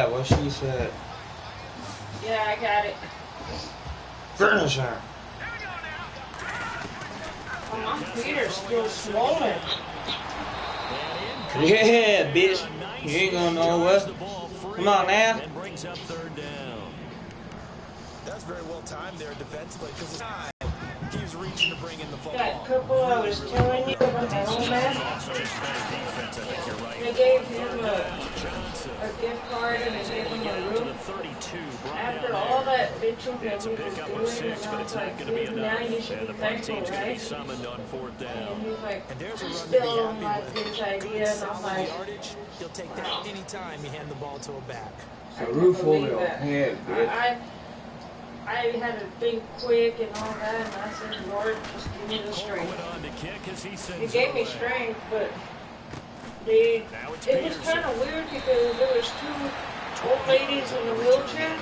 that what she said. Yeah, I got it. Finish her. Oh, my feet are still swollen. Yeah, bitch. You ain't gonna know what. Come on now. That's very well timed there defensively because he was reaching to bring in the football. That couple I was telling you about my old man, they gave him a gift card and they gave him a room. After all that bitching that he was doing, and I was like, dude, now you should be thankful, right? And he's like, I still don't like this idea, and I'm like, he'll take that anytime you hand the ball to a back. A roof over your head, bitch. I had to think quick and all that, and I said, Lord, just give me the strength. He gave me strength, but it was kind of weird because there was two old ladies in a wheelchair,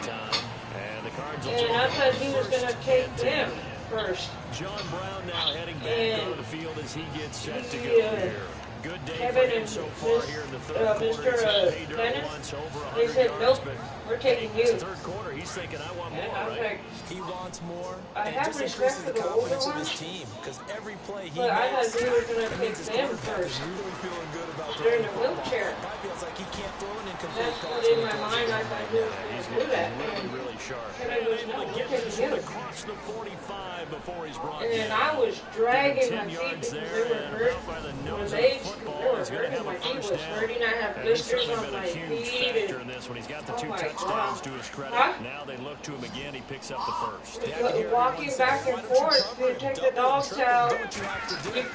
and I thought he was going to take them first. John Brown now heading back on the field as he gets set to go here. Good day Kevin for him and so far here in the third quarter. Mr. Dennis, they said, nope, we're taking you. Third quarter, he's thinking, I want more, and I was like, he wants more. I have respect for the older ones, because every play he but I thought he was going to take them first. They're in a wheelchair. That's what in my mind I thought he was going to do that. And I was, no, we're taking you. And then I was dragging my feet because they were hurt. When they were hurting, my feet was hurting. I have blisters on my feet. And, oh my God. Huh? Now they look to him again. He picks up the first. Walking back and forth, you take the dogs out.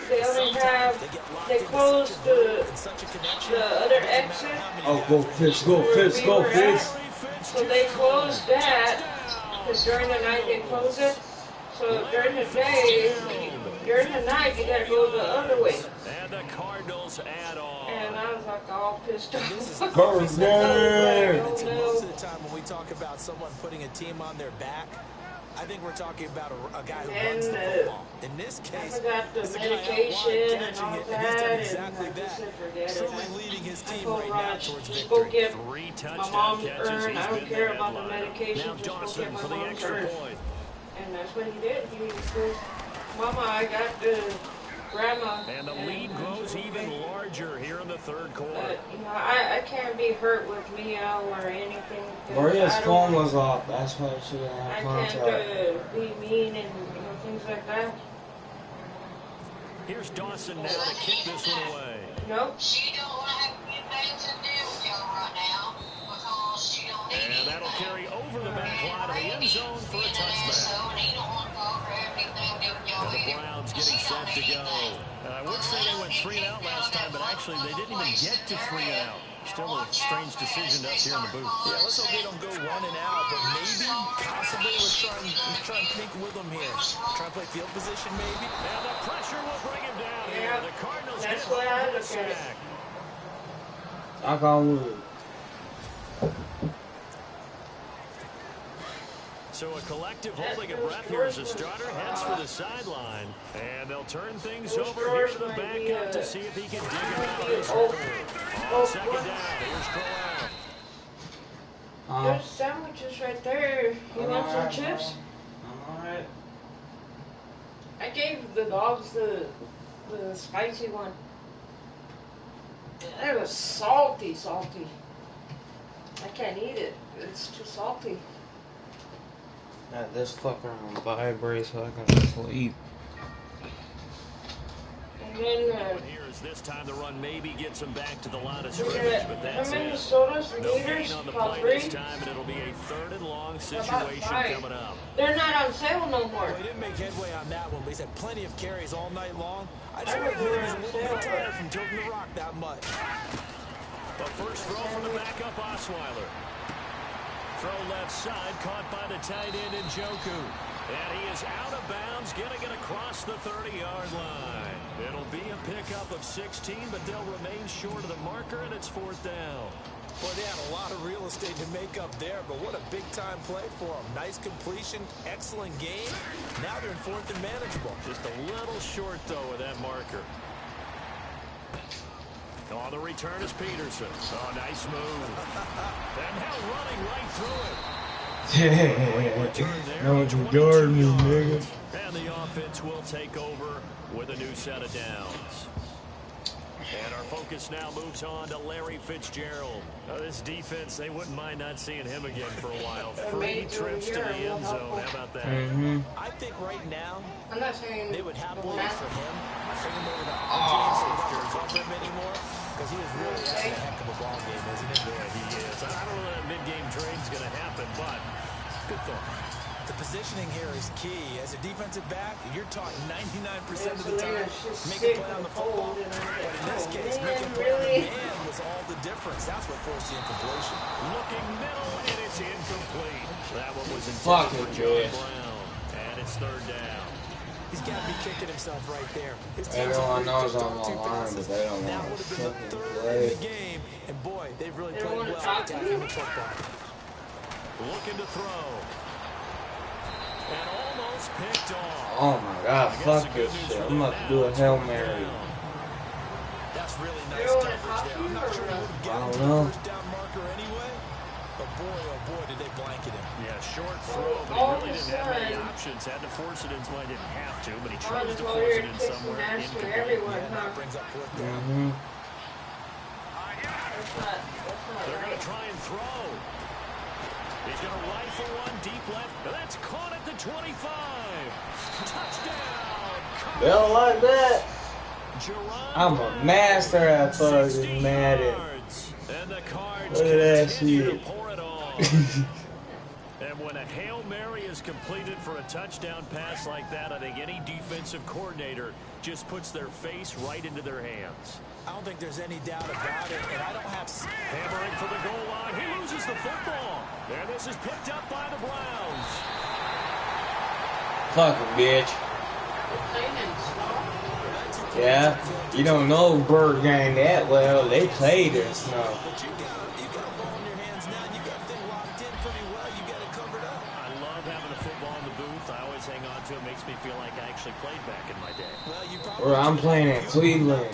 They only have, they closed the other exit. Oh, go fish, go fish, go fish. So they closed that, because during the night they close it. So during the day, during the night, you gotta go the other way. And the Cardinals add on. And I was like all pissed off. Most of the time when we talk about someone putting a team on their back, I think we're talking about a guy who runs the football. In this case, I forgot the medication and all that, and I just said forget it. I told Raj, just go get my mom's urn. I don't care about the medication, just go get my mom's urn. And that's what he did. He goes, Mama, I got the grandma. And the lead grows even larger here in the third quarter. But, you know, I can't be hurt with Mia or anything. Maria's phone was off. That's why she didn't have I contact. can't be mean and things like that. Here's Dawson now to kick this one away. Nope. She don't want to have anything to do with y'all right now because she don't need And that'll carry over the back line of the end zone for a touchback. And the Browns getting set to go. I would say they went 3 and out last time, but actually they didn't even get to 3 and out. Still a strange decision to us here in the booth. Yeah, let's hope they don't go 1 and out, but maybe, possibly, let's try and think with them here. Try to play field position, maybe. And the pressure will bring him down here. The Cardinals that's get what I the look at it. sack. Knock on wood. So a collective holding a breath here as the starter heads for the sideline. And they'll turn things over here to the backup to see if he can dig him out of his hole. On second down, here's Crowell. There's sandwiches right there. You want some chips? I'm alright. I gave the dogs the spicy one. It was salty. I can't eat it. It's too salty. Let this fucker on vibrate so I can sleep. And then Here is this time the run maybe gets him back to the line of scrimmage, but that's it. Minnesota's No leaders gain on the call play 3. this time, and it'll be a 3rd and long situation coming up. They're not on sale no more. Well, he didn't make headway on that one, but he's had plenty of carries all night long. I just I think remember he's a little on bit sale. tired from tilting the rock that much. The first throw from the backup Osweiler. Throw left side, caught by the tight end in Njoku. And he is out of bounds, getting it across the 30-yard line. It'll be a pickup of 16, but they'll remain short of the marker, and it's 4th down. Boy, they had a lot of real estate to make up there, but what a big-time play for them. Nice completion, excellent game. Now they're in 4th and manageable. Just a little short, though, with that marker. On the return is Peterson. Oh, nice move. And now running right through it. No one's guarding me, nigga. And the offense will take over with a new set of downs. And our focus now moves on to Larry Fitzgerald. This defense, they wouldn't mind not seeing him again for a while. 3 trips to the end zone. How about that? I think right now, I'm not saying they would happily for him bring him over to our team so he doesn't him anymore. Because he was really having a heck of a ball game, isn't it? Boy, he is. I don't know that mid-game trade's going to happen, but good thought. The positioning here is key. As a defensive back, you're taught 99% of the time, make a play on the football. But in this case, making a play on the man was all the difference. That's what forced the incompletion. Looking middle, and it's incomplete. That one was intended for John Brown. And it's 3rd down. He's got to be kicking himself right there. Everyone knows I'm online, but they don't want to fucking play. In the game, and boy, they've really played well attacking the football. Looking to throw. And almost picked off. Oh my god, fuck this shit. I'm about to do a Hail Mary. That's really nice coverage there. I'm not sure he would have gotten the first down marker anyway. But boy, oh boy, did they blanket him. Yeah, short throw, but he really didn't have many options. Had to force it in, well, he didn't have to, but he chose to force it in somewhere incomplete. Yeah, that brings up 4th down. They're going to try and throw. He's going to rifle one deep left. That's caught at the 25. Touchdown. They don't like that. I'm a master at fucking Madden. Look at that shit. And when a Hail Mary is completed for a touchdown pass like that, I think any defensive coordinator just puts their face right into their hands. I don't think there's any doubt about it, and I don't have... Hammering for the goal line. He loses the football. And this is picked up by the Browns. Fucking bitch. Yeah, you don't know Bird Gang that well. They played it, so. But you got a ball in your hands now, and you got everything locked in pretty well. You got it covered up. I love having a football in the booth. I always hang on to it. Makes me feel like I actually played back in my day. Well, you probably... Or I'm playing in Cleveland,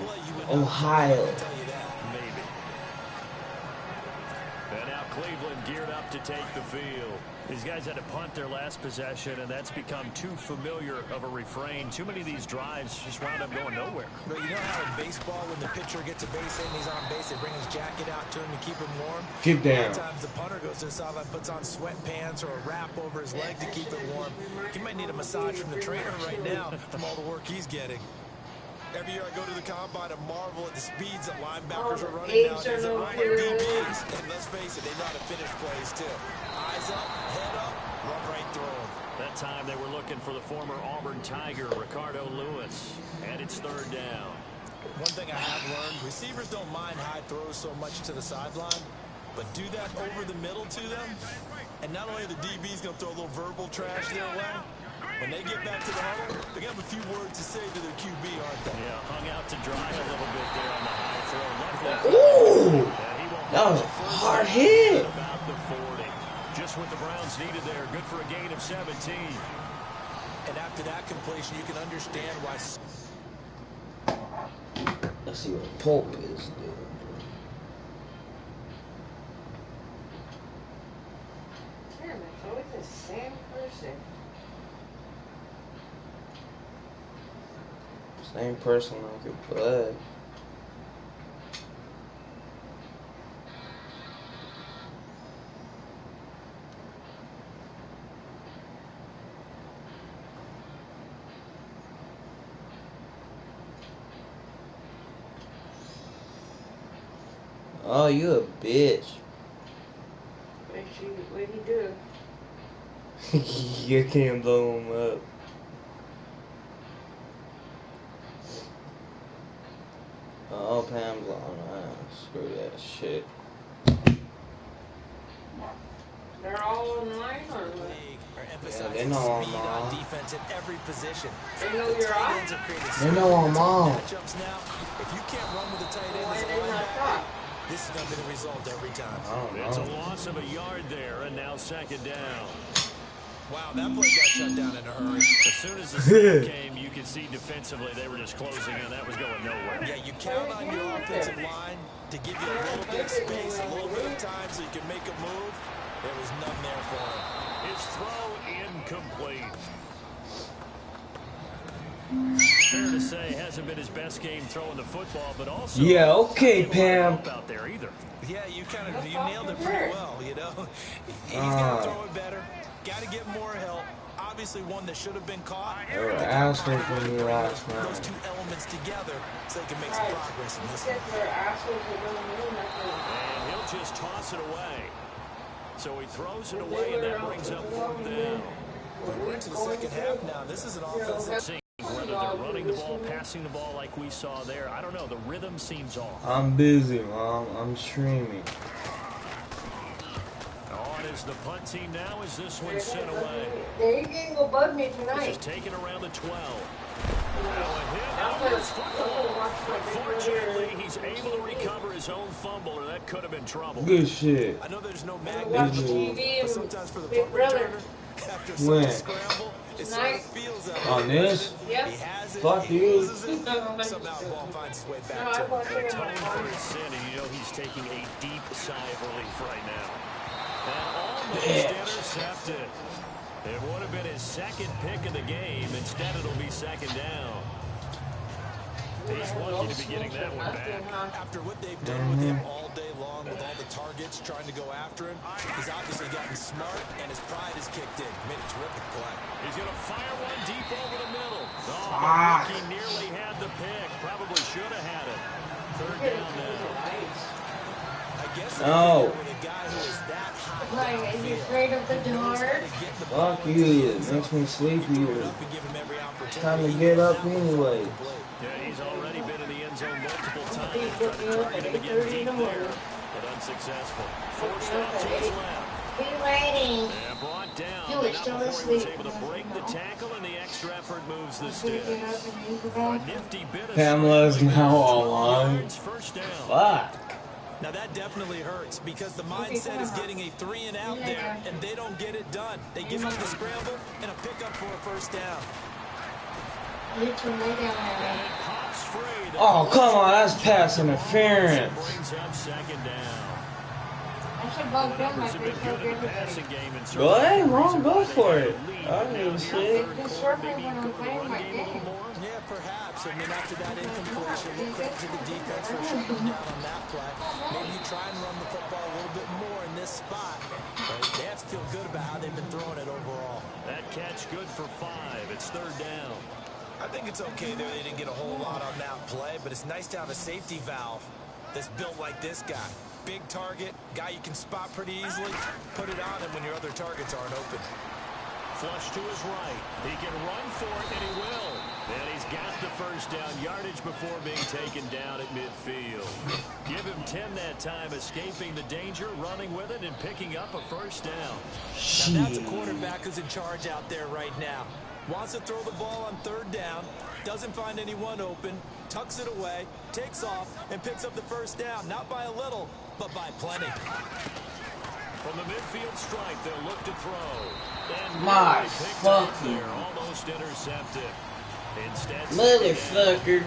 Ohio. Maybe. And now Cleveland geared up to take the field. These guys had to punt their last possession, and that's become too familiar of a refrain. Too many of these drives just wound up going nowhere. But you know how in baseball, when the pitcher gets a base hit and he's on base, they bring his jacket out to him to keep him warm? Get down. Sometimes the punter goes to the sideline, puts on sweatpants or a wrap over his leg to keep it warm. He might need a massage from the trainer right now from all the work he's getting. Every year I go to the combine and marvel at the speeds that linebackers are running nowadays. They're running DBs. And let's face it, they know how to finish plays too. Eyes up, head up, run right through them. That time they were looking for the former Auburn Tiger, Ricardo Lewis. And it's 3rd down. One thing I have learned, receivers don't mind high throws so much to the sideline, but do that over the middle to them, and not only are the DBs going to throw a little verbal trash their way, when they get back to the huddle, they're going to have a few words to say to their QB, aren't they? Yeah, hung out to dry a little bit there on the high throw. Ooh, that was a hard hit. About the 40. Just what the Browns needed there. Good for a gain of 17. And after that completion, you can understand why. Let's see what Pope is doing. Damn, it's always the same person. Same person I could play. Oh, you a bitch. What'd he do? You can't blow him up. Oh, Pam's on. Screw that shit. They're all online or what? Yeah, they know I'm on. Defense at every position. They know you're on? They know I'm on. Now, if you can't run with a tight end as a linebacker, this is going to be the result every time. I don't know. It's a loss of a yard there, and now 2nd down. Wow, that play got shut down in a hurry. As soon as the snap came, you could see defensively they were just closing in. That was going nowhere. Yeah, you count on your offensive line to give you a little bit of space, a little bit of time so you can make a move. There was none there for him. His throw incomplete. Fair to say, hasn't been his best game throwing the football, but also yeah, okay, Pam. Out there either. Yeah, you nailed it pretty well. You know, he's got to throw it better. Got to get more help. Obviously, one that should have been caught. Assholes when you last round. Those two elements together, so they can make some progress in this one. And he'll just toss it away. So he throws it away, and that brings up 4th down. We're into the second half now. This is an offensive. Whether they're running the ball, passing the ball like we saw there, I don't know. The rhythm seems off. I'm busy, Mom. I'm streaming. On is the punt team now as this one sent away. They didn't go bug me tonight. This is taken around the 12. Now a hit out his football. Unfortunately, he's able to recover his own fumble, or that could have been trouble. Good shit. I know there's no magnet, but sometimes for the punt returner, after such a scramble, it sort of feels out. On this? Yep. He has it. Fuck He you. loses it. Somehow the ball finds its way back to him. Tone for his sin, and you know he's taking a deep sigh of relief right now. And almost intercepted. It would have been his second pick of the game. Instead, it'll be 2nd down. He's lucky to be getting that one back. After what they've done with him all day long, with all the targets trying to go after him, he's obviously gotten smart, and his pride has kicked in. Made a terrific play. He's going to fire one deep over the middle. Oh, the rookie nearly had the pick. Probably should have had it. 3rd down now. I guess No. with a guy who is that hot Like, are you afraid of the dark? Fuck you. It makes me sleepy. Time to get up anyway. Yeah, he's already been in the end zone multiple times. Tried to target him again deep there, but unsuccessful. Forced out to his left. Be ready. And brought down. You were still asleep. He was able to break the tackle, and the extra effort moves the sticks. A nifty bit of Pamela's now online. 1st down. Fuck. Now that definitely hurts because the mindset is getting a 3 and out there, and they don't get it done. They give up the scramble and a pickup for a 1st down. Oh, come on. That's pass interference. Brings up 2nd down. I should bug them like they show game. Go ahead, Ron. Go for it. I don't give a shit. Just circle when I'm playing my game. Yeah, perhaps. I mean, after that incompletion, credit to the defense for shutting them down on that play. Maybe you try and run the football a little bit more in this spot. But they have to feel good about how they've been throwing it overall. That catch good for 5. It's 3rd down. I think it's okay there. They didn't get a whole lot on that play, but it's nice to have a safety valve that's built like this guy. Big target, guy you can spot pretty easily. Put it on him when your other targets aren't open. Flush to his right. He can run for it, and he will. And he's got the 1st down yardage before being taken down at midfield. Give him 10 that time, escaping the danger, running with it, and picking up a 1st down. Now that's a quarterback who's in charge out there right now. Wants to throw the ball on 3rd down, doesn't find anyone open, tucks it away, takes off, and picks up the 1st down. Not by a little, but by plenty. From the midfield strike, they'll look to throw. And My fucking there, almost intercepted. Instead, motherfucker.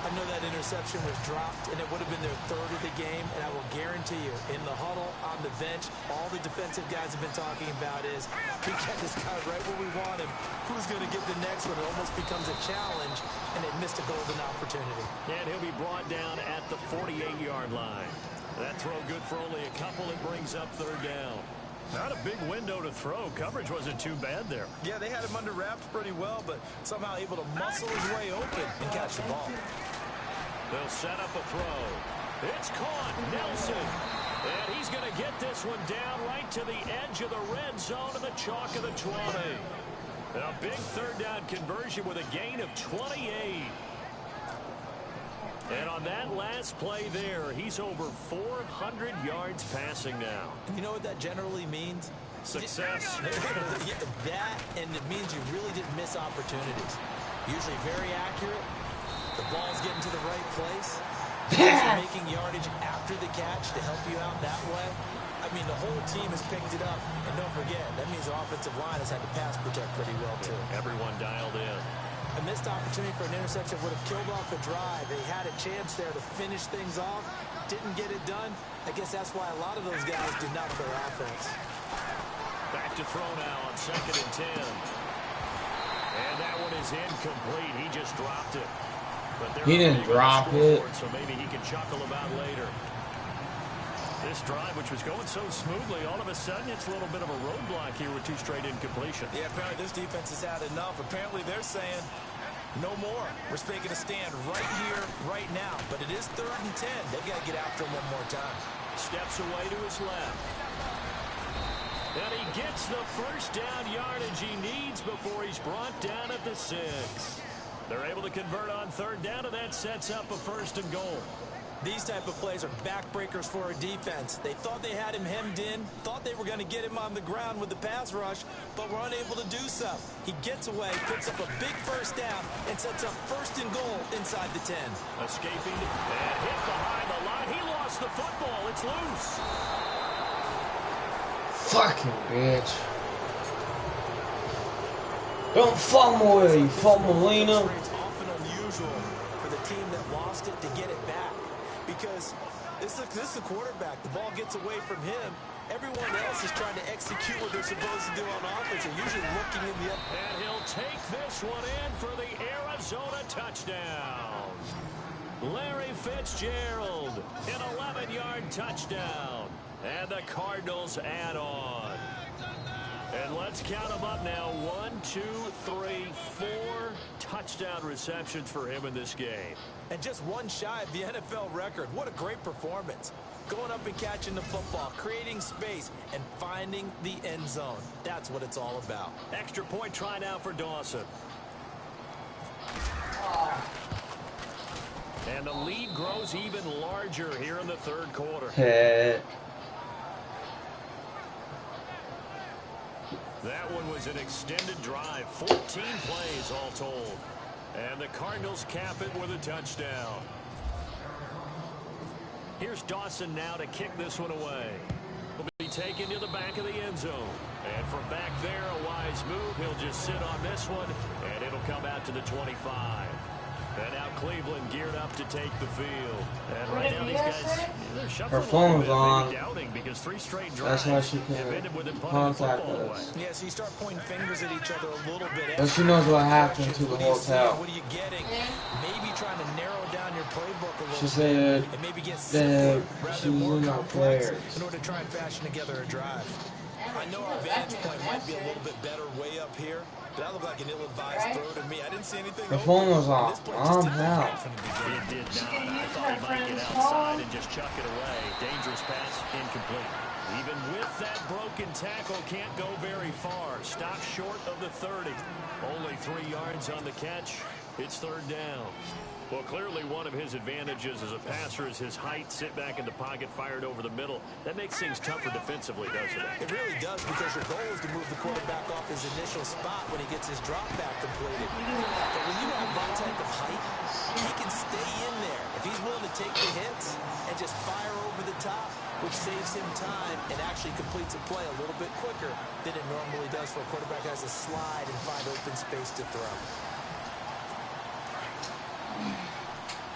I know that interception was dropped, and it would have been their 3rd of the game, and I will guarantee you, in the huddle, on the bench, all the defensive guys have been talking about is, we got this guy right where we want him. Who's going to get the next one? It almost becomes a challenge, and they missed a golden opportunity. And he'll be brought down at the 48-yard line. That throw good for only a couple. It brings up 3rd down. Not a big window to throw. Coverage wasn't too bad there. Yeah, they had him under wraps pretty well, but somehow able to muscle his way open and catch the ball. They'll set up a throw. It's caught. Nelson. And he's going to get this one down right to the edge of the red zone of the chalk of the 20. A big 3rd down conversion with a gain of 28. And on that last play there, he's over 400 yards passing now. You know what that generally means? Success. That, and it means you really didn't miss opportunities. Usually very accurate. The ball's getting to the right place. Making yardage after the catch to help you out that way. I I mean, the whole team has picked it up. And don't forget, that means the offensive line has had to pass protect pretty well, too. Everyone dialed in. A missed opportunity for an interception would have killed off a drive. They had a chance there to finish things off. Didn't get it done. I guess that's why a lot of those guys did not play offense. Back to throw now on 2nd and 10. And that one is incomplete. He just dropped it. But he didn't drop it. So maybe he can chuckle about later. This drive, which was going so smoothly, all of a sudden it's a little bit of a roadblock here with 2 straight incompletions. Yeah, apparently this defense has had enough. Apparently they're saying no more. We're making a stand right here, right now. But it is 3rd and 10. They've got to get after him one more time. Steps away to his left. And he gets the first down yardage he needs before he's brought down at the 6. They're able to convert on 3rd down, and that sets up a 1st and goal. These type of plays are backbreakers for a defense. They thought they had him hemmed in, thought they were going to get him on the ground with the pass rush, but were unable to do so. He gets away, picks up a big 1st down, and sets up 1st and goal inside the 10. Escaping and hit behind the line. He lost the football. It's loose. Fucking bitch. Don't fumble with it, fumbleina. It's often unusual for the team that lost it to get it back. Because this is a quarterback. The ball gets away from him. Everyone else is trying to execute what they're supposed to do on offense. They're usually looking in the up. And he'll take this one in for the Arizona touchdown. Larry Fitzgerald, an 11-yard touchdown. And the Cardinals add on. And let's count them up now. 1, 2, 3, 4 touchdown receptions for him in this game. And just one shy of the NFL record. What a great performance. Going up and catching the football, creating space, and finding the end zone. That's what it's all about. Extra point try now for Dawson. And the lead grows even larger here in the 3rd quarter. That one was an extended drive, 14 plays all told. And the Cardinals cap it with a touchdown. Here's Dawson now to kick this one away. He'll be taken to the back of the end zone. And from back there, a wise move. He'll just sit on this one, and it'll come out to the 25. And now Cleveland geared up to take the field. And right now these guys, they're shuffling her phone was on. doubting because 3 straight drives that's why she have ended with him can putting the contact football us. away. Yeah, so you start pointing fingers at each other a little bit. But she knows what happened to the hotel. What are you getting? Maybe trying to narrow down your playbook a little She said bit. And maybe get that simpler rather she than more was not complex players. in order to try and fashion together a drive. I know our vantage point might be a little bit better way up here, but that looked like an ill-advised throw to me. I didn't see anything. Her phone was on. This play just didn't Now. come from the beginning. It did not. I thought he might get outside and just chuck it away. Dangerous pass, incomplete. Even with that broken tackle, can't go very far. Stop short of the 30. Only 3 yards on the catch. It's 3rd down. Well, clearly one of his advantages as a passer is his height. Sit back in the pocket, fired over the middle. That makes things tougher defensively, doesn't it? It really does, because your goal is to move the quarterback off his initial spot when he gets his drop back completed. But when you have that type of height, he can stay in there. If he's willing to take the hits and just fire over the top, which saves him time and actually completes a play a little bit quicker than it normally does for a quarterback who has to slide and find open space to throw.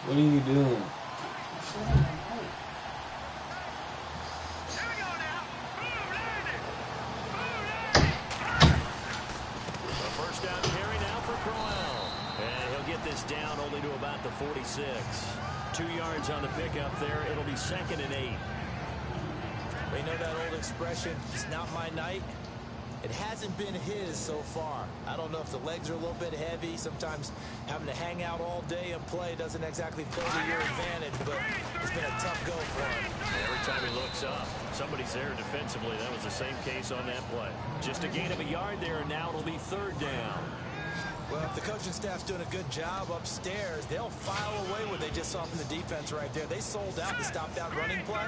What are you doing? A first down carry now for Crowell. And he'll get this down only to about the 46. 2 yards on the pickup there. It'll be 2nd and 8. We know that old expression, it's not my night. It hasn't been his so far. I don't know if the legs are a little bit heavy. Sometimes having to hang out all day and play doesn't exactly play to your advantage, but it's been a tough go for him. Every time he looks up, somebody's there defensively. That was the same case on that play. Just a gain of a yard there, and now it'll be 3rd down. Well, if the coaching staff's doing a good job upstairs, they'll file away what they just saw from the defense right there. They sold out to stop that running play.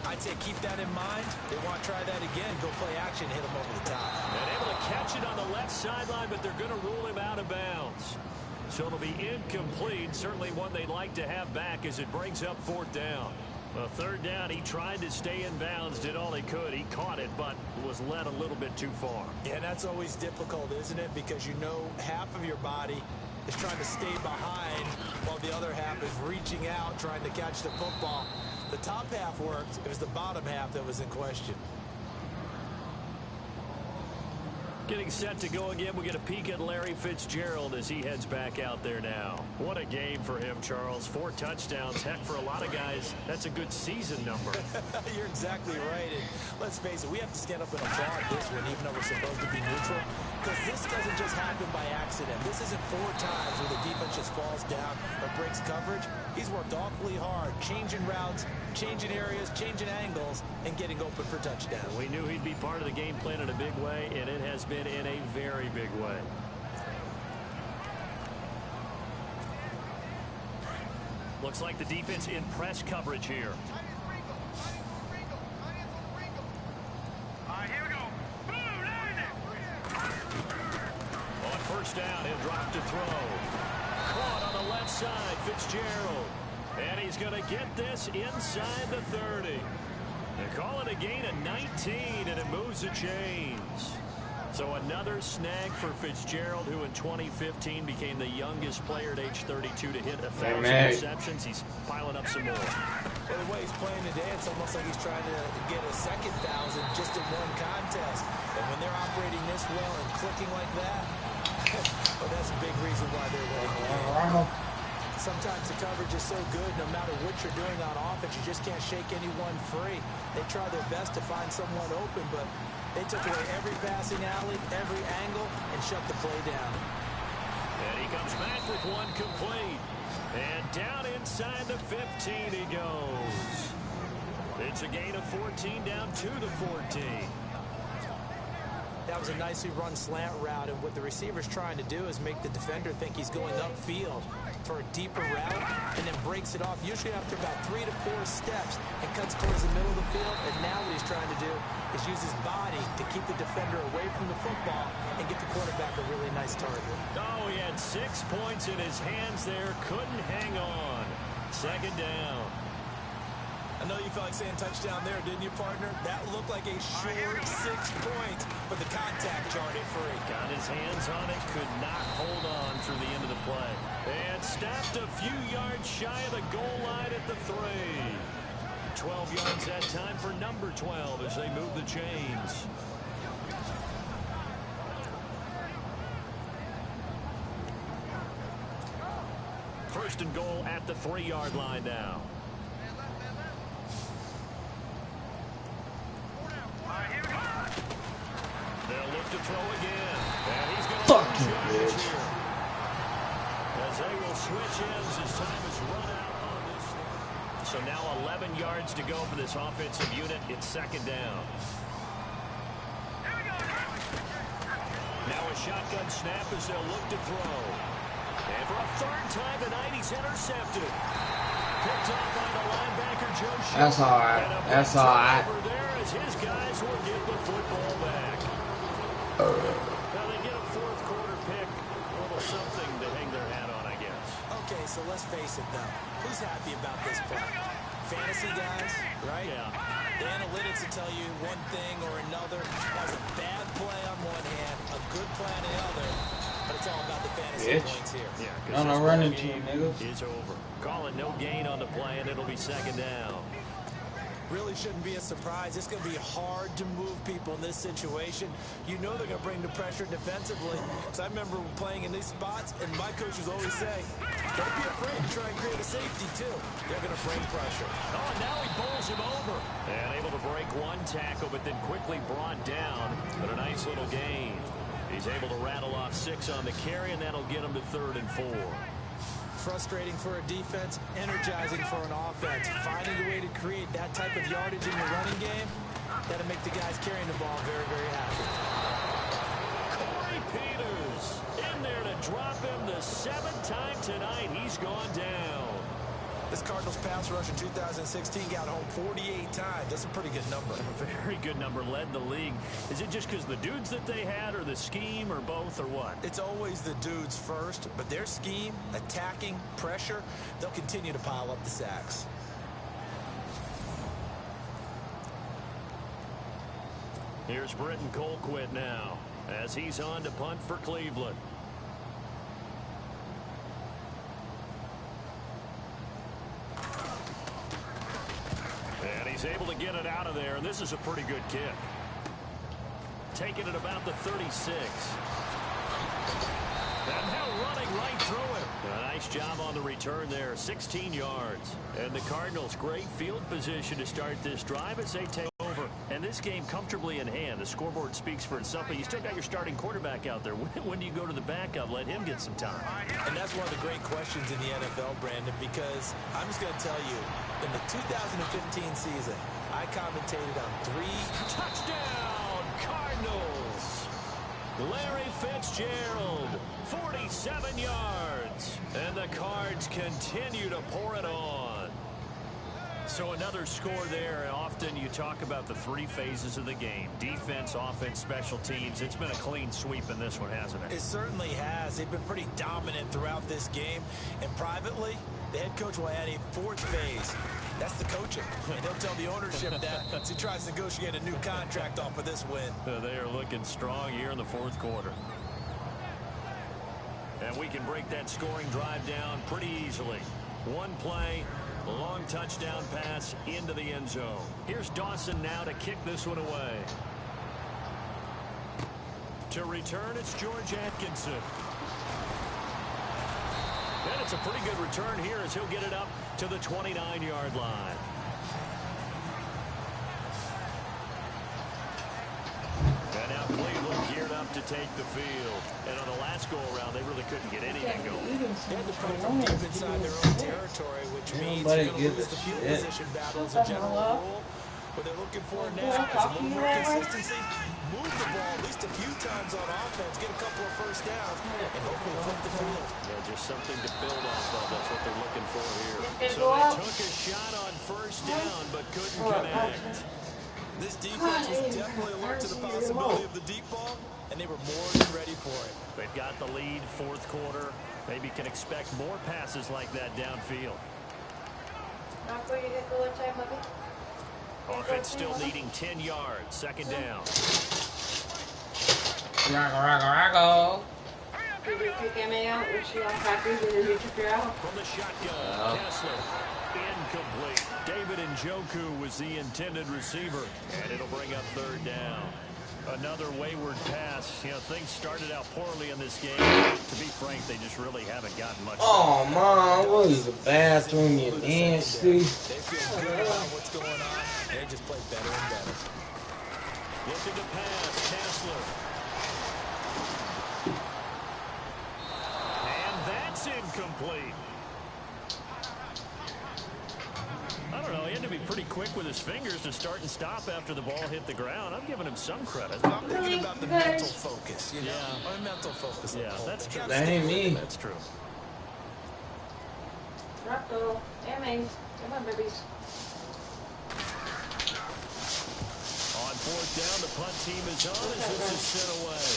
I'd say keep that in mind. They want to try that again. Go play action, hit them over the top. And able to catch it on the left sideline, but they're going to rule him out of bounds. So it'll be incomplete. Certainly one they'd like to have back as it brings up 4th down. Well, third down, he tried to stay in bounds, did all he could. He caught it, but was led a little bit too far. Yeah, that's always difficult, isn't it? Because you know half of your body is trying to stay behind while the other half is reaching out, trying to catch the football. The top half worked. It was the bottom half that was in question. Getting set to go again. We get a peek at Larry Fitzgerald as he heads back out there now. What a game for him, Charles. 4 touchdowns. Heck, for a lot of guys, that's a good season number. You're exactly right. And let's face it, we have to stand up and applaud this one, even though we're supposed to be neutral. Because this doesn't just happen by accident. This isn't 4 times where the defense just falls down or breaks coverage. He's worked awfully hard, changing routes, changing areas, changing angles, and getting open for touchdown. We knew he'd be part of the game plan in a big way, and it has been in a very big way. Looks like the defense in press coverage here. On first down, he'll drop to throw. Caught on the left side, Fitzgerald. And he's going to get this inside the 30. They call it a gain of 19, and it moves the chains. So another snag for Fitzgerald, who in 2015 became the youngest player at age 32 to hit 1,000 receptions. He's piling up some more. Well, the way he's playing today, it's almost like he's trying to get a second 1,000 just in one contest. And when they're operating this well and clicking like that, well, that's a big reason why they're winning. Sometimes the coverage is so good, no matter what you're doing on offense, you just can't shake anyone free. They try their best to find someone open, but they took away every passing alley, every angle, and shut the play down. And he comes back with one complete. And down inside the 15 he goes. It's a gain of 14 down to the 14. That was a nicely run slant route, and what the receiver's trying to do is make the defender think he's going upfield for a deeper route, and then breaks it off, usually after about 3 to 4 steps, and cuts towards the middle of the field. And now what he's trying to do is use his body to keep the defender away from the football and get the quarterback a really nice target. Oh, he had 6 points in his hands there, couldn't hang on. Second down. I know you felt like saying touchdown there, didn't you, partner? That looked like a short 6 points, but the contact jarred it free. Got his hands on it, could not hold on through the end of the play. And stopped a few yards shy of the goal line at the 3. 12 yards that time for number 12 as they move the chains. First and goal at the 3-yard line now. They'll look to throw again. And he's going to lose yards here. As they will switch ends as time is run out on this. So now 11 yards to go for this offensive unit. It's second down. Now a shotgun snap as they'll look to throw. And for a third time tonight, he's intercepted. Picked off by the linebacker, Joe Schultz. That's all right. That's all right. Over there as his guys will get the football back. Now they get a fourth quarter pick. A little something to hang their hat on, I guess. Okay, so let's face it, though. Who's happy about this play? Fantasy guys, right? Yeah. The analytics will tell you one thing or another. That was a bad play on one hand, a good play on the other. But it's all about the fantasy points here. Yeah, on a running team, nigga. Is over. Call it no gain on the play, and it'll be second down. Really shouldn't be a surprise. It's going to be hard to move people in this situation. You know they're going to bring the pressure defensively. Because I remember playing in these spots, and my coaches always say, don't be afraid to try and create a safety, too. They're going to bring pressure. Oh, and now he bowls him over. And able to break one tackle, but then quickly brought down. But a nice little gain. He's able to rattle off 6 on the carry, and that'll get him to 3rd and 4. Frustrating for a defense, energizing for an offense. Finding a way to create that type of yardage in your running game, that'll make the guys carrying the ball very, very happy. Corey Peters in there to drop him the 7th time tonight. He's gone down. This Cardinals pass rush in 2016 got home 48 times. That's a pretty good number. A very good number, led the league. Is it just because the dudes that they had, or the scheme, or both, or what? It's always the dudes first, but their scheme, attacking, pressure, they'll continue to pile up the sacks. Here's Britton Colquitt now as he's on to punt for Cleveland. And he's able to get it out of there, and this is a pretty good kick. Taking it about the 36. And now running right through it. A nice job on the return there, 16 yards. And the Cardinals, great field position to start this drive as they take over. And this game comfortably in hand. The scoreboard speaks for itself, but you still got your starting quarterback out there. When do you go to the backup? Let him get some time. And that's one of the great questions in the NFL, Brandon, because I'm just going to tell you, in the 2015 season, I commentated on 3 touchdown Cardinals. Larry Fitzgerald, 47 yards. And the Cards continue to pour it on. So another score there. Often you talk about the 3 phases of the game. Defense, offense, special teams. It's been a clean sweep in this one, hasn't it? It certainly has. They've been pretty dominant throughout this game. And privately, the head coach will add a 4th phase. That's the coaching. And he'll tell the ownership that as he tries to negotiate a new contract off of this win. They are looking strong here in the 4th quarter. And we can break that scoring drive down pretty easily. One play, a long touchdown pass into the end zone. Here's Dawson now to kick this one away. To return, it's George Atkinson. And it's a pretty good return here as he'll get it up to the 29-yard line. And now Cleveland geared up to take the field. And on the last go-around, they really couldn't get anything going. They had to play from deep inside their own territory, which means you're going to lose the field position battle as a general rule. What they're looking for now is a little more consistency. Move the ball at least a few times on offense, get a couple of first downs, and hopefully flip the field. Yeah, just something to build off of. That's what they're looking for here. So they took a shot on first down, but couldn't connect. This defense was definitely alert to the possibility of the deep ball, and they were more than ready for it. They've got the lead, 4th quarter. Maybe can expect more passes like that downfield. Offense still needing 10 yards. 2nd down. Did you take Emma out? Was she all happy? Did you took her out? From the shotgun, Kessler. Incomplete. David Njoku was the intended receiver. And it'll bring up 3rd down. Another wayward pass. You know, things started out poorly in this game. To be frank, they just really haven't gotten much. Oh, Mom, what is the bathroom, you nasty? They feel good about what's going on. They just play better and better. Looking to pass, Kessler. And that's incomplete. I don't know, he had to be pretty quick with his fingers to start and stop after the ball hit the ground. I'm giving him some credit. I'm thinking about the mental focus, you know? Yeah. Or mental focus. Yeah, that's true. That ain't me. That's true. Rocco, Emmy, come on, babies. On 4th down, the punt team is on as this is sent away.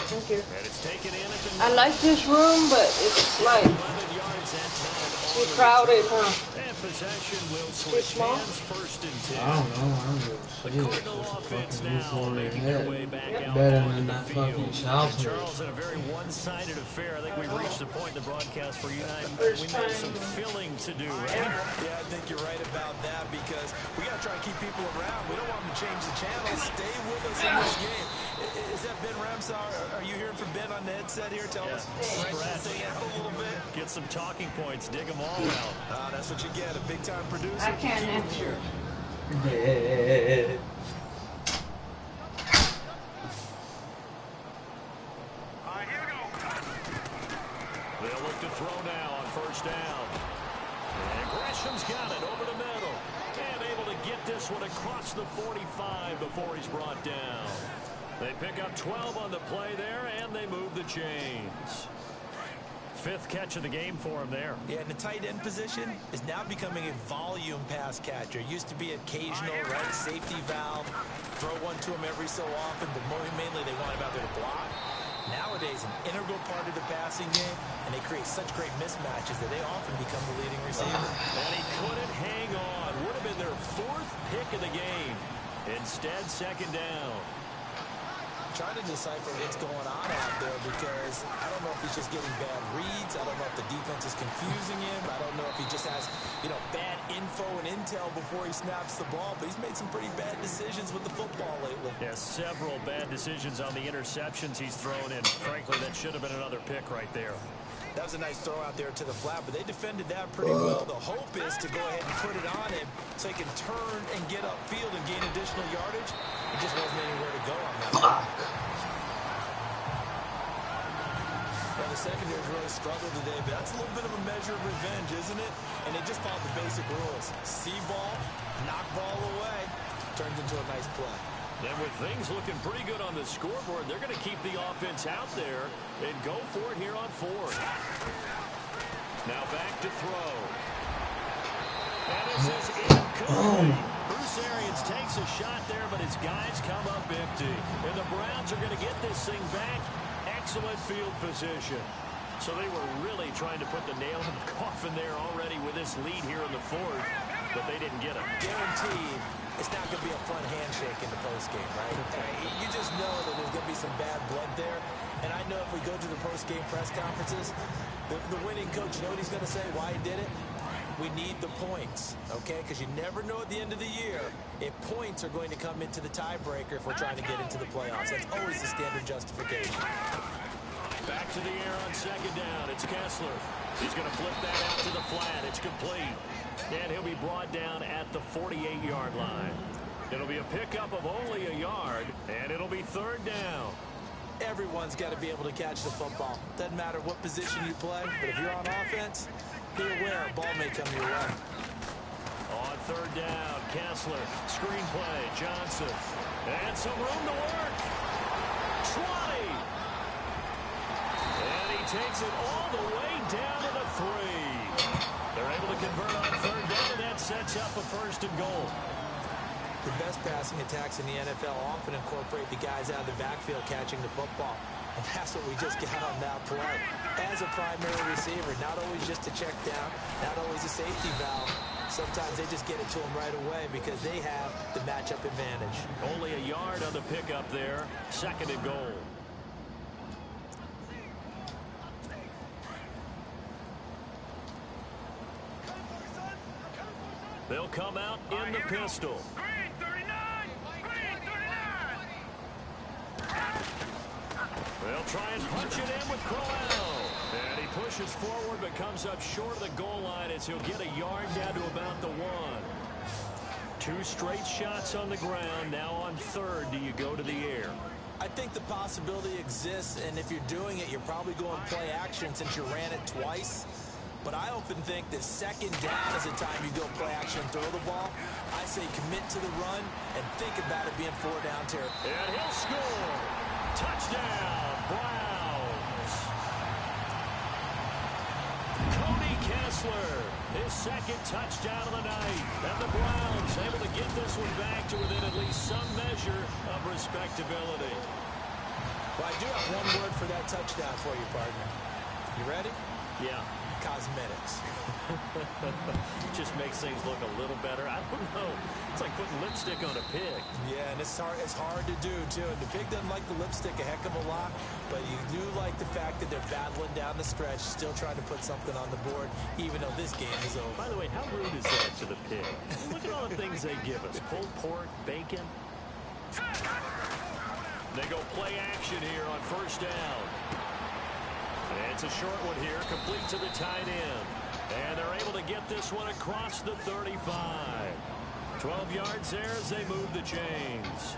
Thank you. And it's taken in at the I like this room, but it's like 11 yards that time. too crowded, huh? And possession will switch hands 1st and 10. I don't know. I'm The Cardinal offense now making their way back out better onto than the that field. fucking Charles. Charles, in a very one-sided affair. I think we've reached the point in the broadcast where you and I we have some filling to do, right? Yeah, I think you're right about that because we got to try to keep people around. We don't want them to change the channel. Stay with us in this game. Is that Ben Ramsar? Are you hearing from Ben on the headset here? Tell us. Sing out a little bit. Get some talking points. Dig them all out. That's what you get. A big-time producer. I can't answer. Yeah. They'll look to throw now on 1st down. And Gresham's got it over the middle. And able to get this one across the 45 before he's brought down. They pick up 12 on the play there, and they move the chains. 5th catch of the game for him there. Yeah, and the tight end position is now becoming a volume pass catcher. It used to be occasional, right? Safety valve. Throw one to him every so often, but mainly they want him out there to block. Nowadays, an integral part of the passing game, and they create such great mismatches that they often become the leading receiver. And he couldn't hang on. Would have been their 4th pick of the game. Instead, second down. Trying to decipher what's going on out there because I don't know if he's just getting bad reads. I don't know if the defense is confusing him. I don't know if he just has, bad info and intel before he snaps the ball. But he's made some pretty bad decisions with the football lately. Yeah, several bad decisions on the interceptions he's thrown in. Frankly, that should have been another pick right there. That was a nice throw out there to the flat, but they defended that pretty well. The hope is to go ahead and put it on him so he can turn and get upfield and gain additional yardage. It just wasn't anywhere to go on that one. Well, the secondary's really struggled today, but that's a little bit of a measure of revenge, isn't it? And they just followed the basic rules. See ball, knock ball away, turns into a nice play. And with things looking pretty good on the scoreboard, they're going to keep the offense out there and go for it here on fourth. Now back to throw. And this is incomplete. Bruce Arians takes a shot there, but his guys come up empty. And the Browns are going to get this thing back. Excellent field position. So they were really trying to put the nail in the coffin there already with this lead here in the fourth, but they didn't get it. Guaranteed. It's not going to be a fun handshake in the postgame, right? You just know that there's going to be some bad blood there. And I know if we go to the postgame press conferences, the winning coach, you know what he's going to say, why he did it? We need the points, okay? Because you never know at the end of the year if points are going to come into the tiebreaker if we're trying to get into the playoffs. That's always the standard justification. Back to the air on second down. It's Kessler. He's going to flip that out to the flat. It's complete. And he'll be brought down at the 48-yard line. It'll be a pickup of only a yard, and it'll be third down. Everyone's got to be able to catch the football. Doesn't matter what position you play, but if you're on offense, be aware a ball may come your way. On third down, Kessler, screen play, Johnson. And some room to work. 20. And he takes it all the way down to the 3. They're able to convert on third down, and that sets up a first and goal. The best passing attacks in the NFL often incorporate the guys out of the backfield catching the football. And that's what we just got on that play. As a primary receiver, not always just a check down, not always a safety valve. Sometimes they just get it to them right away because they have the matchup advantage. Only a yard on the pickup there. Second and goal. They'll come out in the pistol. Green 39! Green 39! They'll try and punch it in with Crowell. And he pushes forward but comes up short of the goal line as he'll get a yard down to about the 1. 2 straight shots on the ground. Now on third, do you go to the air? I think the possibility exists, and if you're doing it, you're probably going play action since you ran it twice. But I often think that second down is the time you go play action and throw the ball. I say commit to the run and think about it being 4 down territory. And he'll score. Touchdown, Browns. Cody Kessler, his second touchdown of the night. And the Browns able to get this one back to within at least some measure of respectability. Well, I do have one word for that touchdown for you, partner. You ready? Yeah. Cosmetics. Just makes things look a little better. I don't know. It's like putting lipstick on a pig. Yeah, and it's hard to do, too. And the pig doesn't like the lipstick a heck of a lot, but you do like the fact that they're battling down the stretch, still trying to put something on the board, even though this game is over. By the way, how rude is that to the pig? Look at all the things they give us. Pulled pork, bacon. They go play action here on first down. And it's a short one here, complete to the tight end. And they're able to get this one across the 35. 12 yards there as they move the chains.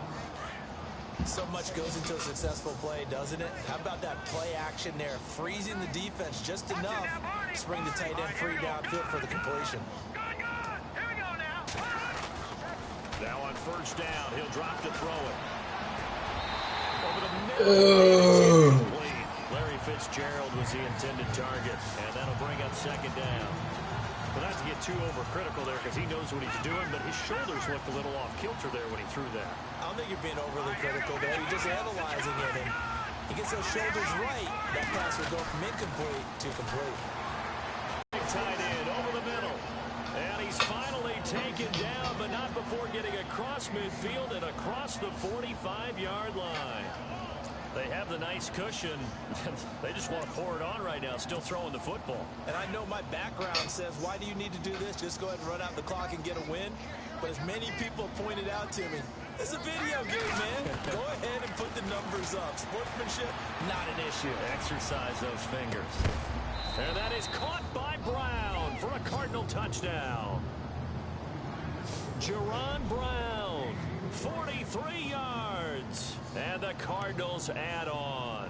So much goes into a successful play, doesn't it? How about that play action there, freezing the defense just enough to bring the tight end free downfield for the completion. Good, good! Here we go now! Now on first down, he'll drop to throw it. Over the middle. Larry Fitzgerald was the intended target, and that'll bring up second down. Well, not to get too overcritical there because he knows what he's doing, but his shoulders looked a little off kilter there when he threw that. I don't think you're being overly critical there. You're just analyzing it, and he gets those shoulders right. That pass will go from incomplete to complete. Tight end over the middle, and he's finally Taken down, but not before getting across midfield and across the 45-yard line. They have the nice cushion. They just want to pour it on right now, still throwing the football. And I know my background says, why do you need to do this? Just go ahead and run out the clock and get a win. But as many people pointed out to me, it's a video game, man. Go ahead and put the numbers up. Sportsmanship, not an issue. Exercise those fingers. And that is caught by Brown for a Cardinal touchdown. Jerron Brown, 43 yards. And the Cardinals add on.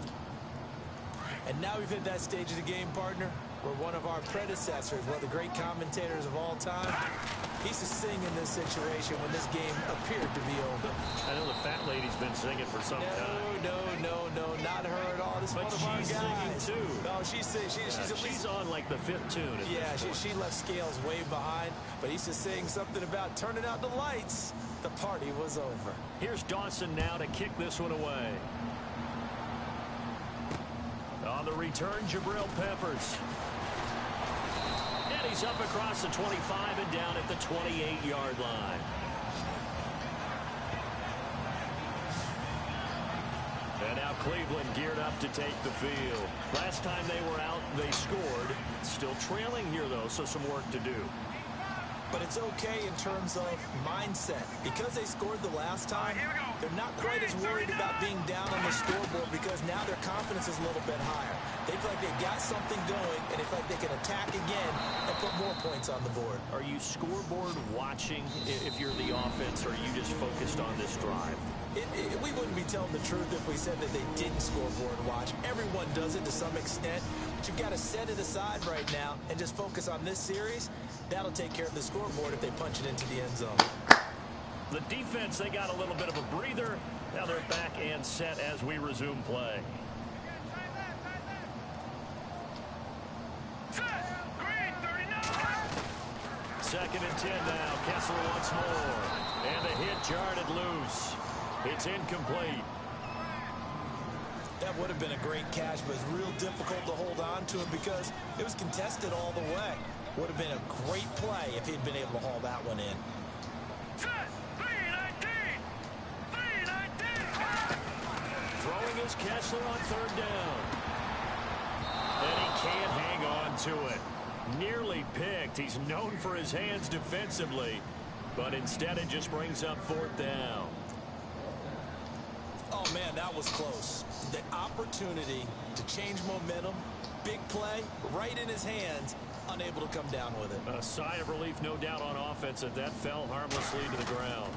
And now we've hit that stage of the game, partner, where one of our predecessors, one of the great commentators of all time, he's to sing in this situation when this game appeared to be over. I know the fat lady's been singing for some time. No, not her at all. This but one of our she's guys. singing too. No, she's at least on like the 5th tune. Yeah, she left Scales way behind, but he's just saying something about turning out the lights. The party was over. Here's Dawson now to kick this one away. On the return, Jabril Peppers. And he's up across the 25 and down at the 28-yard line. And now Cleveland geared up to take the field. Last time they were out, they scored. Still trailing here, though, so some work to do. But it's okay in terms of mindset. Because they scored the last time, they're not quite as worried about being down on the scoreboard because now their confidence is a little bit higher. They feel like they've got something going, and they feel like they can attack again and put more points on the board. Are you scoreboard watching if you're the offense, or are you just focused on this drive? We wouldn't be telling the truth if we said that they didn't scoreboard watch. Everyone does it to some extent, but you've got to set it aside right now and just focus on this series. That'll take care of the scoreboard if they punch it into the end zone. The defense, they got a little bit of a breather. Now they're back and set as we resume play. Second and 10 now. Kessler once more. And the hit jarred it loose. It's incomplete. That would have been a great catch, but it's real difficult to hold on to him because it was contested all the way. Would have been a great play if he'd been able to haul that one in. Throwing is Kessler on third down. And he can't hang on to it. Nearly picked. He's known for his hands defensively, but instead it just brings up fourth down. Oh, man, that was close. The opportunity to change momentum, big play, right in his hands, unable to come down with it. A sigh of relief, no doubt, on offense that fell harmlessly to the ground.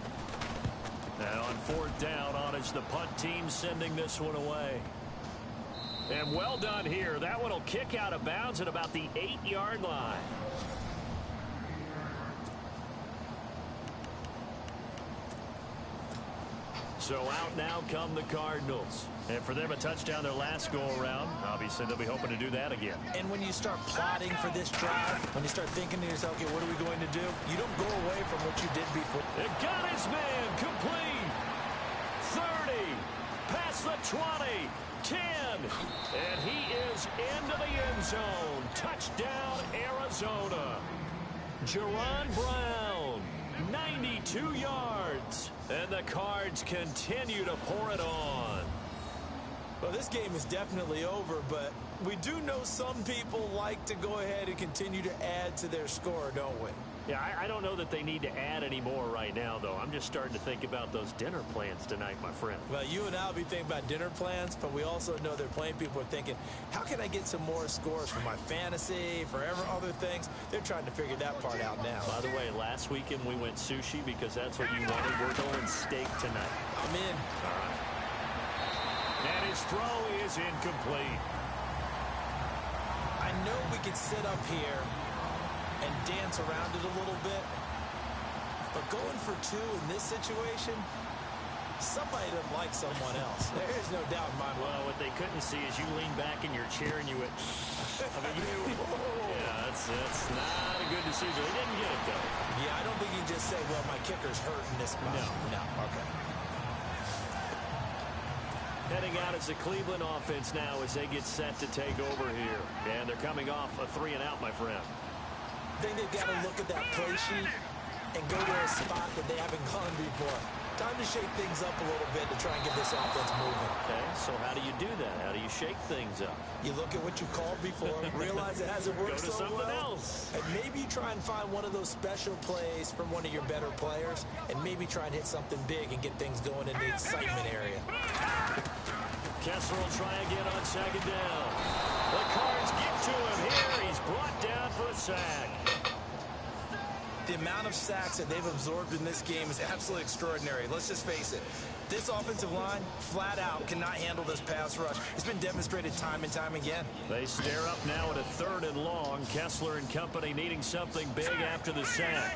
And on fourth down, on is the punt team sending this one away. And well done here. That one will kick out of bounds at about the 8-yard line. So out now come the Cardinals. And for them, a touchdown their last go-around. Obviously, they'll be hoping to do that again. And when you start plotting for this drive, when you start thinking to yourself, okay, what are we going to do? You don't go away from what you did before. It got his man complete. 30, past the 20, 10. And he is into the end zone. Touchdown, Arizona. Jerron Brown, 92 yards. And the Cards continue to pour it on. Well, this game is definitely over, but we do know some people like to go ahead and continue to add to their score, don't we? Yeah, I don't know that they need to add any more right now, though. I'm just starting to think about those dinner plans tonight, my friend. Well, you and I will be thinking about dinner plans, but we also know they're playing people are thinking, how can I get some more scores for my fantasy, for other things? They're trying to figure that part out now. By the way, last weekend we went sushi because that's what you wanted. We're going steak tonight. I'm in. All right. And his throw is incomplete. I know we could sit up here and dance around it a little bit, but going for two in this situation, somebody doesn't like someone else. There's no doubt in my mind. Well, what they couldn't see is you lean back in your chair and you went, I mean, yeah, that's not a good decision. They didn't get it, though. Yeah, I don't think you can just say, well, my kicker's hurt in this spot. No, okay. Heading out is the Cleveland offense now as they get set to take over here. And they're coming off a 3-and-out, my friend. I think they've got to look at that play sheet and go to a spot that they haven't gone before. Time to shake things up a little bit to try and get this offense moving. Okay, so how do you do that? How do you shake things up? You look at what you called before, realize it hasn't worked so well. Go to something else. And maybe you try and find one of those special plays from one of your better players, and maybe try and hit something big and get things going in the excitement area. Kessler will try again on second down. The Cards get to him here. He's brought down for a sack. The amount of sacks that they've absorbed in this game is absolutely extraordinary. Let's just face it. This offensive line, flat out, cannot handle this pass rush. It's been demonstrated time and time again. They stare up now at a 3rd and long. Kessler and company needing something big after the sack.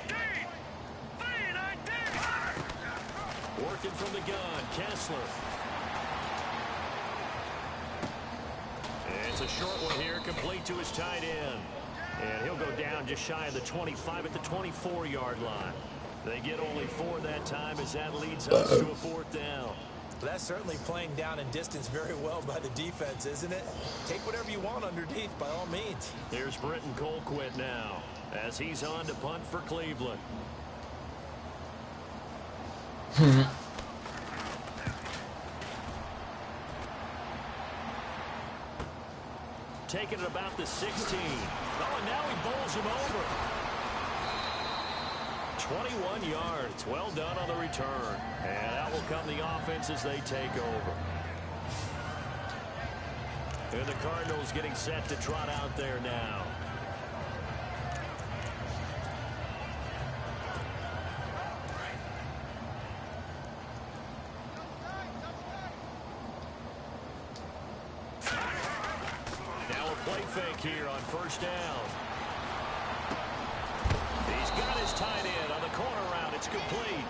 Working from the gun, Kessler. It's a short one here, complete to his tight end. And he'll go down just shy of the 25 at the 24-yard line. They get only 4 that time as that leads us to a 4th down. That's certainly playing down in distance very well by the defense, isn't it? Take whatever you want underneath, by all means. Here's Britton Colquitt now as he's on to punt for Cleveland. Taking it about the 16. Oh, and now he bowls him over. 21 yards. Well done on the return. And that will come the offense as they take over. And the Cardinals getting set to trot out there now. Fake here on 1st down. He's got his tight end on the corner route. It's complete.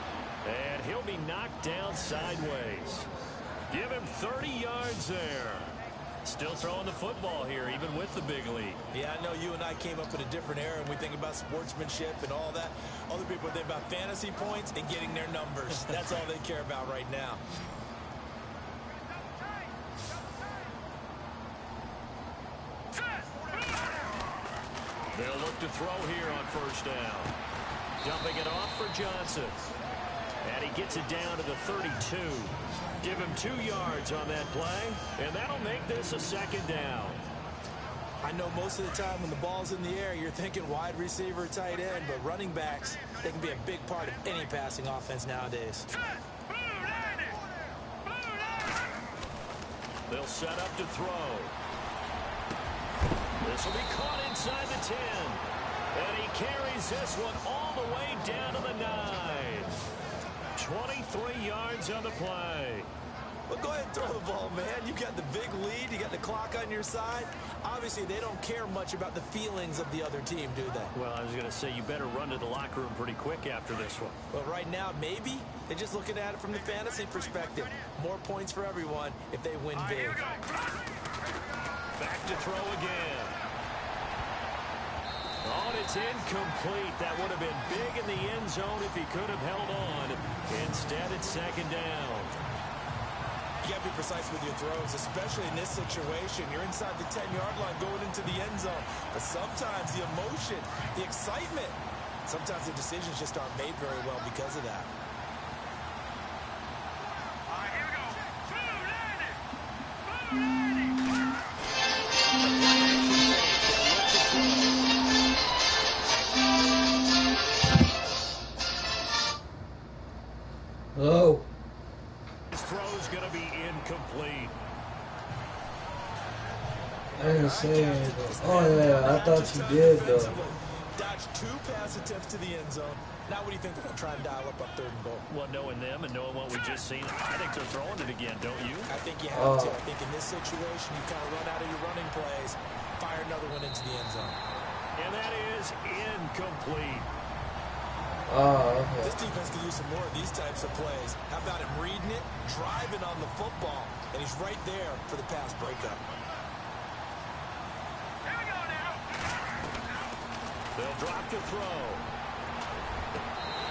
And he'll be knocked down sideways. Give him 30 yards there. Still throwing the football here, even with the big lead. Yeah, I know you and I came up in a different era, and we think about sportsmanship and all that. Other people think about fantasy points and getting their numbers. That's all they care about right now. They'll look to throw here on 1st down. Dumping it off for Johnson. And he gets it down to the 32. Give him 2 yards on that play, and that'll make this a 2nd down. I know most of the time when the ball's in the air, you're thinking wide receiver, tight end, but running backs, they can be a big part of any passing offense nowadays. They'll set up to throw. This will be caught inside the 10. And he carries this one all the way down to the 9. 23 yards on the play. Well, go ahead and throw the ball, man. You got the big lead. You got the clock on your side. Obviously, they don't care much about the feelings of the other team, do they? Well, I was going to say you better run to the locker room pretty quick after this one. Well, right now, maybe. They're just looking at it from the fantasy perspective. More points for everyone if they win big. Back to throw again. Oh, and it's incomplete. That would have been big in the end zone if he could have held on. Instead, it's 2nd down. You got to be precise with your throws, especially in this situation. You're inside the 10-yard line going into the end zone. But sometimes the emotion, the excitement, sometimes the decisions just aren't made very well because of that. All right, here we go. Oh. His throw's going to be incomplete. I didn't say anything. Oh, yeah, I thought you did, though. Dodged 2 pass attempts to the end zone. Now what do you think they're going to try and dial up 3rd and goal? Well, knowing them and knowing what we just seen, I think they're throwing it again, don't you? I think you have to. I think in this situation, you kind of run out of your running plays, fire another one into the end zone. And that is incomplete. Oh, okay. This defense can use some more of these types of plays. How about him reading it, driving on the football, and he's right there for the pass breakup. Here we go now. They'll drop to throw.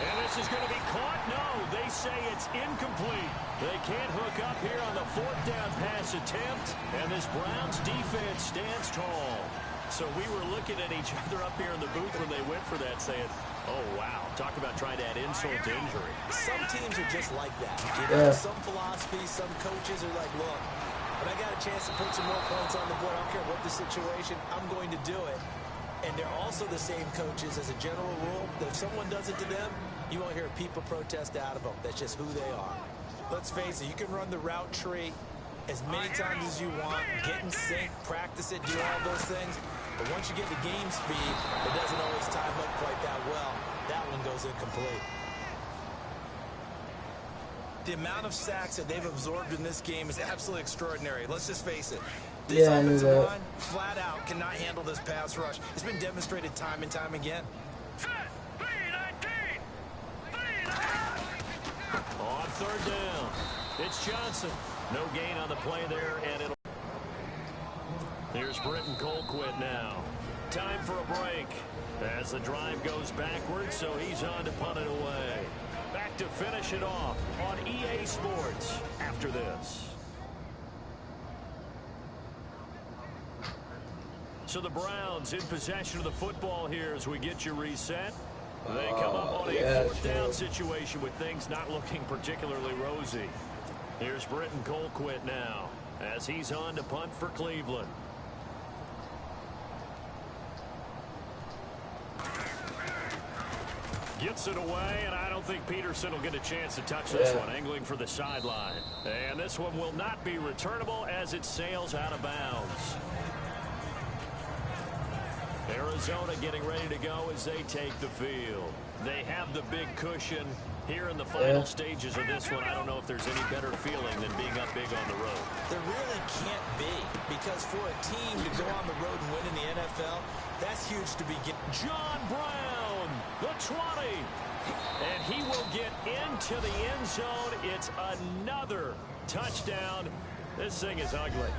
And this is going to be caught. No, they say it's incomplete. They can't hook up here on the 4th down pass attempt. And this Browns defense stands tall. So we were looking at each other up here in the booth when they went for that, saying, Oh, wow. Talk about trying to add insult to injury. Some teams are just like that. You know, some philosophies, some coaches are like, look, when I got a chance to put some more points on the board, I don't care what the situation, I'm going to do it. And they're also the same coaches as a general rule that if someone does it to them, you won't hear people protest out of them. That's just who they are. Let's face it, you can run the route tree as many times as you want, get in sync, practice it, do all those things. But once you get the game speed, it doesn't always time up quite that well. That one goes incomplete. The amount of sacks that they've absorbed in this game is absolutely extraordinary. Let's just face it. This offensive line, flat out, cannot handle this pass rush. It's been demonstrated time and time again. On third down, it's Johnson. No gain on the play there, and it'll... Here's Britton Colquitt now. Time for a break as the drive goes backwards, so he's on to punt it away. Back to finish it off on EA Sports after this. So the Browns in possession of the football here as we get you reset. They come up on a fourth down situation with things not looking particularly rosy. Here's Britton Colquitt now as he's on to punt for Cleveland. Gets it away, and I don't think Peterson will get a chance to touch this one, angling for the sideline. And this one will not be returnable as it sails out of bounds. Arizona getting ready to go as they take the field. They have the big cushion here in the final stages of this one. I don't know if there's any better feeling than being up big on the road. There really can't be, because for a team to go on the road and win in the NFL, that's huge to begin. John Brown, the 20. And he will get into the end zone. It's another touchdown. This thing is ugly.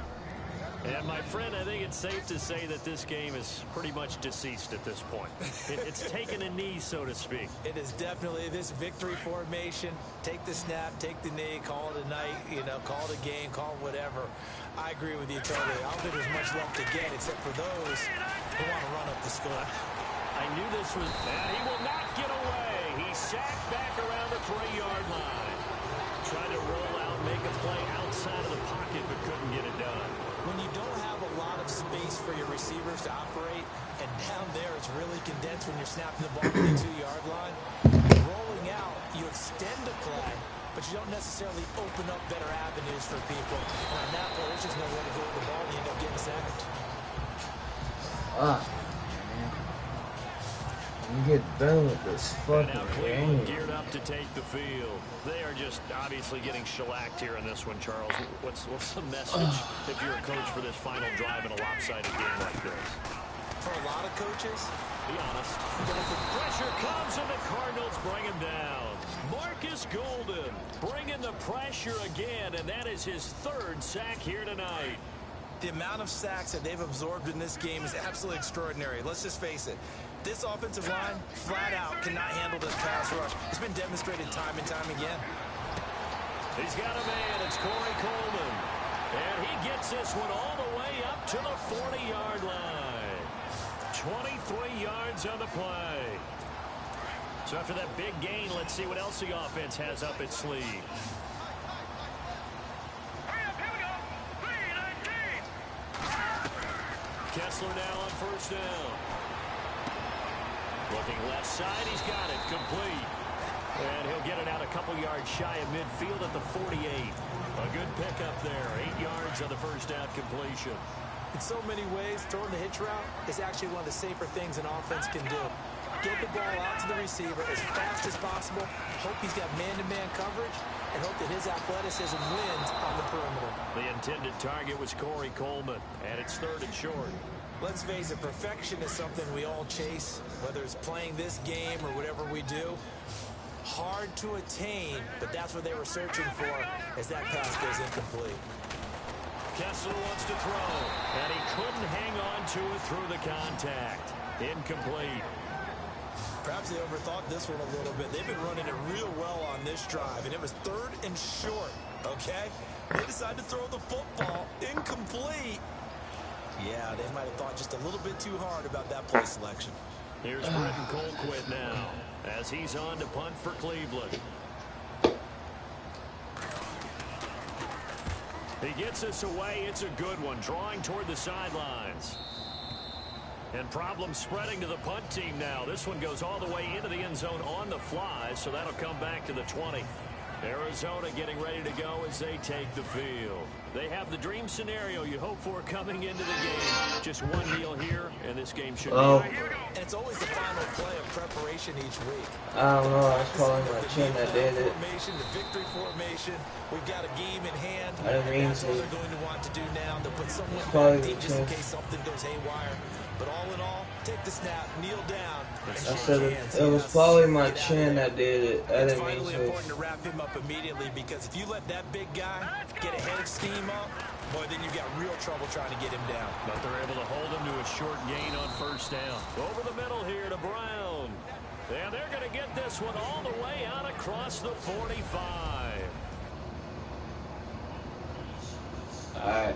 And, my friend, I think it's safe to say that this game is pretty much deceased at this point. It's taken a knee, so to speak. It is definitely this victory formation. Take the snap, take the knee, call it a night, you know, call it a game, call it whatever. I agree with you totally. I don't think there's much left to get except for those who want to run up the score. I knew this was... And he will not get away. He sacked back around the 3-yard line. Tried to roll out, make a play outside of the pocket, but couldn't get it done. When you don't have a lot of space for your receivers to operate, and down there it's really condensed when you're snapping the ball to the 2-yard line, rolling out, you extend the play, but you don't necessarily open up better avenues for people. And on that play, there's just nowhere to go with the ball, and you end up getting sacked. You get done with this fucking game. Geared up to take the field. They are just obviously getting shellacked here in this one, Charles. What's the message if you're a coach for this final drive in a lopsided game like this? For a lot of coaches, be honest. Pressure comes and the Cardinals bring him down. Marcus Golden bringing the pressure again, and that is his 3rd sack here tonight. The amount of sacks that they've absorbed in this game is absolutely extraordinary. Let's just face it. This offensive line, flat out, cannot handle this pass rush. It's been demonstrated time and time again. He's got a man. It's Corey Coleman. And he gets this one all the way up to the 40-yard line. 23 yards on the play. So after that big gain, let's see what else the offense has up its sleeve. Kessler now on 1st down. Looking left side, he's got it, complete. And he'll get it out a couple yards shy of midfield at the 48. A good pickup there, 8 yards on the 1st down completion. In so many ways, throwing the hitch route is actually one of the safer things an offense can do. Get the ball out to the receiver as fast as possible, hope he's got man-to-man coverage, and hope that his athleticism wins on the perimeter. The intended target was Corey Coleman, and it's 3rd and short. Let's face it, perfection is something we all chase, whether it's playing this game or whatever we do. Hard to attain, but that's what they were searching for as that pass goes incomplete. Kessler wants to throw, and he couldn't hang on to it through the contact. Incomplete. Perhaps they overthought this one a little bit. They've been running it real well on this drive, and it was 3rd and short, okay? They decided to throw the football incomplete. Yeah, they might have thought just a little bit too hard about that play selection. Here's Britton Colquitt now as he's on to punt for Cleveland. He gets this away. It's a good one, drawing toward the sidelines. And problems spreading to the punt team now. This one goes all the way into the end zone on the fly, so that'll come back to the 20. Arizona getting ready to go as they take the field. They have the dream scenario you hope for coming into the game. Just one kneel here, and this game should be over. It's always the final play of preparation each week. I don't know. I was calling my chin that did it. Formation, the victory formation. We've got a game in hand. I didn't mean That's to. what they're going to want to do now. They'll put someone Probably back deep just in the case something goes haywire. But all in all, take the snap, kneel down. I said it was probably my chin that did it. I It's didn't mean vitally to. important to wrap him up immediately because if you let that big guy get a head of steam up, boy, then you've got real trouble trying to get him down. But they're able to hold him to a short gain on first down. Over the middle here to Brown. And they're going to get this one all the way out across the 45. All right.